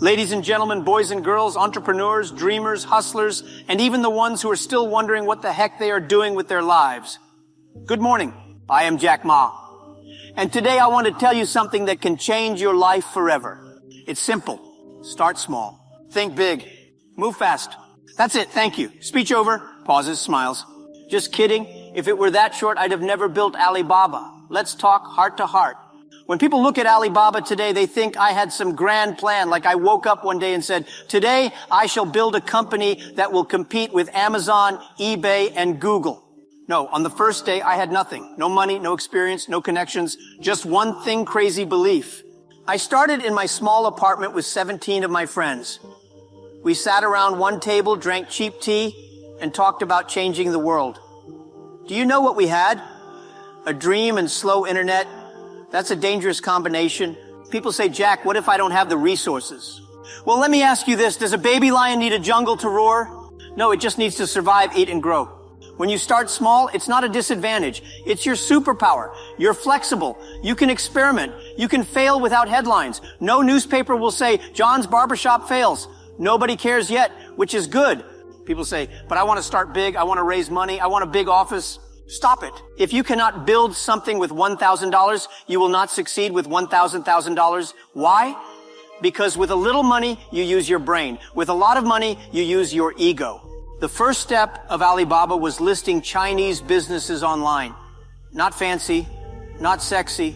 Ladies and gentlemen, boys and girls, entrepreneurs, dreamers, hustlers, and even the ones who are still wondering what the heck they are doing with their lives. Good morning. I am Jack Ma. And today I want to tell you something that can change your life forever. It's simple. Start small. Think big. Move fast. That's it. Thank you. Speech over. Pauses, smiles. Just kidding. If it were that short, I'd have never built Alibaba. Let's talk heart to heart. When people look at Alibaba today, they think I had some grand plan, like I woke up one day and said, today I shall build a company that will compete with Amazon, eBay, and Google. No, on the first day, I had nothing. No money, no experience, no connections, just one thing, crazy belief. I started in my small apartment with 17 of my friends. We sat around one table, drank cheap tea, and talked about changing the world. Do you know what we had? A dream and slow internet. That's a dangerous combination. People say, Jack, what if I don't have the resources? Well, let me ask you this. Does a baby lion need a jungle to roar? No, it just needs to survive, eat, and grow. When you start small, it's not a disadvantage. It's your superpower. You're flexible. You can experiment. You can fail without headlines. No newspaper will say, John's barbershop fails. Nobody cares yet, which is good. People say, but I want to start big. I want to raise money. I want a big office. Stop it. If you cannot build something with $1,000, you will not succeed with $1,000. Why? Because with a little money, you use your brain. With a lot of money, you use your ego. The first step of Alibaba was listing Chinese businesses online. Not fancy, not sexy,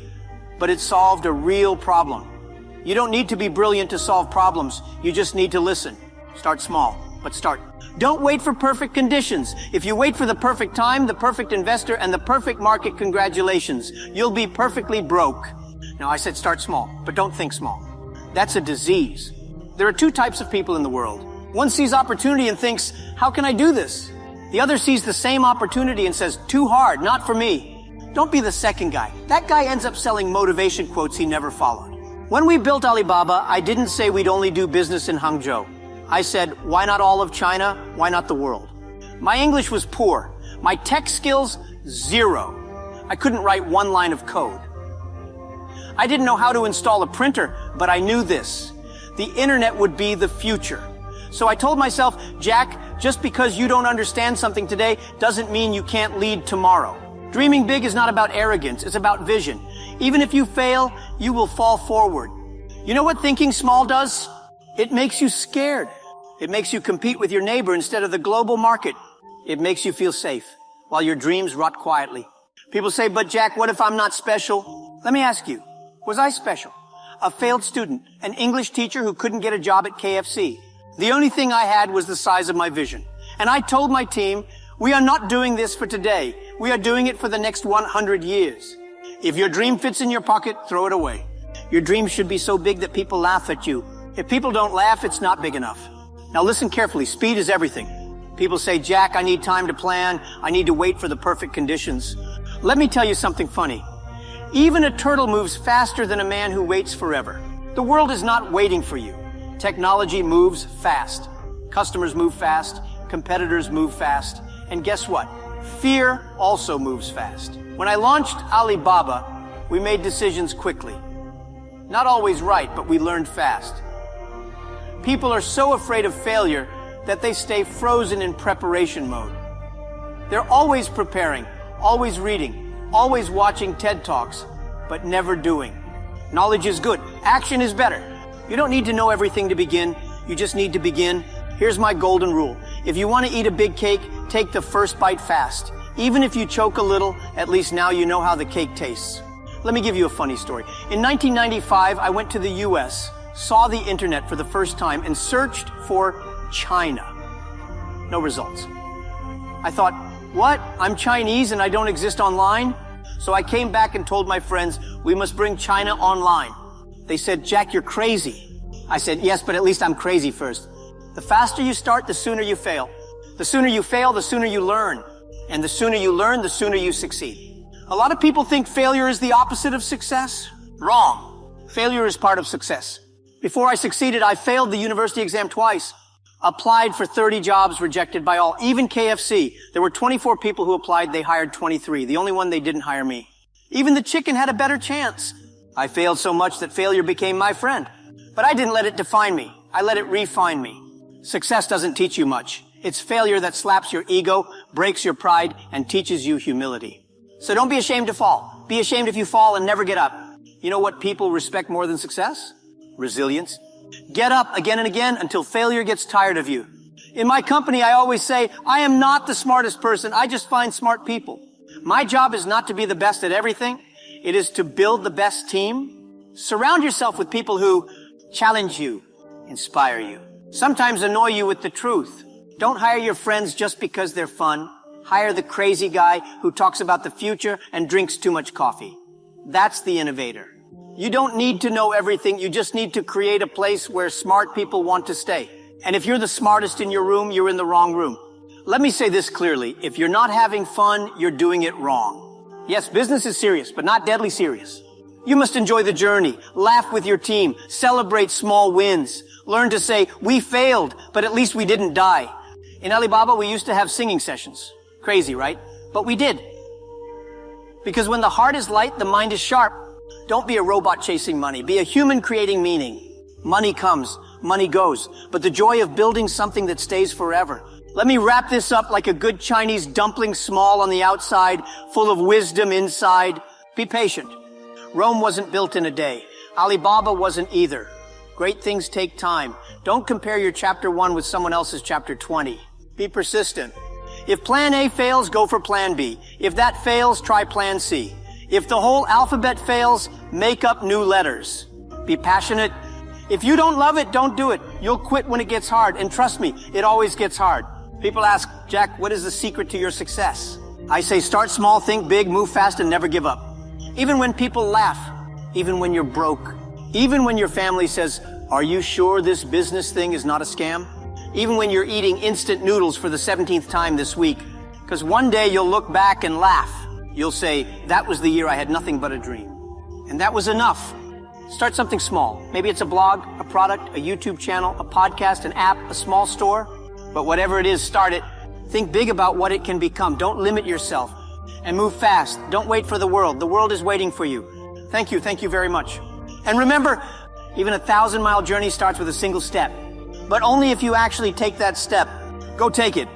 but it solved a real problem. You don't need to be brilliant to solve problems. You just need to listen. Start small, but start. Don't wait for perfect conditions. If you wait for the perfect time, the perfect investor, and the perfect market, congratulations. You'll be perfectly broke. Now, I said start small, but don't think small. That's a disease. There are two types of people in the world. One sees opportunity and thinks, how can I do this? The other sees the same opportunity and says, too hard, not for me. Don't be the second guy. That guy ends up selling motivation quotes he never followed. When we built Alibaba, I didn't say we'd only do business in Hangzhou. I said, why not all of China? Why not the world? My English was poor. My tech skills, zero. I couldn't write one line of code. I didn't know how to install a printer, but I knew this. The internet would be the future. So I told myself, Jack, just because you don't understand something today doesn't mean you can't lead tomorrow. Dreaming big is not about arrogance, it's about vision. Even if you fail, you will fall forward. You know what thinking small does? It makes you scared. It makes you compete with your neighbor instead of the global market. It makes you feel safe while your dreams rot quietly. People say, but Jack, what if I'm not special? Let me ask you, was I special? A failed student, an English teacher who couldn't get a job at KFC. The only thing I had was the size of my vision. And I told my team, we are not doing this for today. We are doing it for the next 100 years. If your dream fits in your pocket, throw it away. Your dream should be so big that people laugh at you. If people don't laugh, it's not big enough. Now listen carefully. Speed is everything. People say, Jack, I need time to plan. I need to wait for the perfect conditions. Let me tell you something funny. Even a turtle moves faster than a man who waits forever. The world is not waiting for you. Technology moves fast. Customers move fast. Competitors move fast. And guess what? Fear also moves fast. When I launched Alibaba, we made decisions quickly. Not always right, but we learned fast. People are so afraid of failure that they stay frozen in preparation mode. They're always preparing, always reading, always watching TED Talks, but never doing. Knowledge is good. Action is better. You don't need to know everything to begin. You just need to begin. Here's my golden rule. If you want to eat a big cake, take the first bite fast. Even if you choke a little, at least now you know how the cake tastes. Let me give you a funny story. In 1995, I went to the US, saw the internet for the first time, and searched for China. No results. I thought, what? I'm Chinese and I don't exist online? So I came back and told my friends, we must bring China online. They said, Jack, you're crazy. I said, yes, but at least I'm crazy first. The faster you start, the sooner you fail. The sooner you fail, the sooner you learn. And the sooner you learn, the sooner you succeed. A lot of people think failure is the opposite of success. Wrong. Failure is part of success. Before I succeeded, I failed the university exam twice. Applied for 30 jobs, rejected by all, even KFC. There were 24 people who applied, they hired 23. The only one they didn't hire me. Even the chicken had a better chance. I failed so much that failure became my friend. But I didn't let it define me. I let it refine me. Success doesn't teach you much. It's failure that slaps your ego, breaks your pride, and teaches you humility. So don't be ashamed to fall. Be ashamed if you fall and never get up. You know what people respect more than success? Resilience. Get up again and again until failure gets tired of you. In my company, I always say, I am not the smartest person. I just find smart people. My job is not to be the best at everything. It is to build the best team. Surround yourself with people who challenge you, inspire you, sometimes annoy you with the truth. Don't hire your friends just because they're fun. Hire the crazy guy who talks about the future and drinks too much coffee. That's the innovator. You don't need to know everything. You just need to create a place where smart people want to stay. And if you're the smartest in your room, you're in the wrong room. Let me say this clearly. If you're not having fun, you're doing it wrong. Yes, business is serious, but not deadly serious. You must enjoy the journey, laugh with your team, celebrate small wins, learn to say, we failed, but at least we didn't die. In Alibaba, we used to have singing sessions. Crazy, right? But we did. Because when the heart is light, the mind is sharp. Don't be a robot chasing money. Be a human creating meaning. Money comes, money goes, but the joy of building something that stays forever. Let me wrap this up like a good Chinese dumpling, small on the outside, full of wisdom inside. Be patient. Rome wasn't built in a day. Alibaba wasn't either. Great things take time. Don't compare your chapter 1 with someone else's chapter 20. Be persistent. If plan A fails, go for plan B. If that fails, try plan C. If the whole alphabet fails, make up new letters. Be passionate. If you don't love it, don't do it. You'll quit when it gets hard. And trust me, it always gets hard. People ask, Jack, what is the secret to your success? I say, start small, think big, move fast, and never give up. Even when people laugh, even when you're broke, even when your family says, are you sure this business thing is not a scam? Even when you're eating instant noodles for the 17th time this week. Because one day you'll look back and laugh. You'll say, that was the year I had nothing but a dream. And that was enough. Start something small. Maybe it's a blog, a product, a YouTube channel, a podcast, an app, a small store. But whatever it is, start it. Think big about what it can become. Don't limit yourself. And move fast. Don't wait for the world. The world is waiting for you. Thank you. Thank you very much. And remember, even a 1,000-mile journey starts with a single step. But only if you actually take that step. Go take it.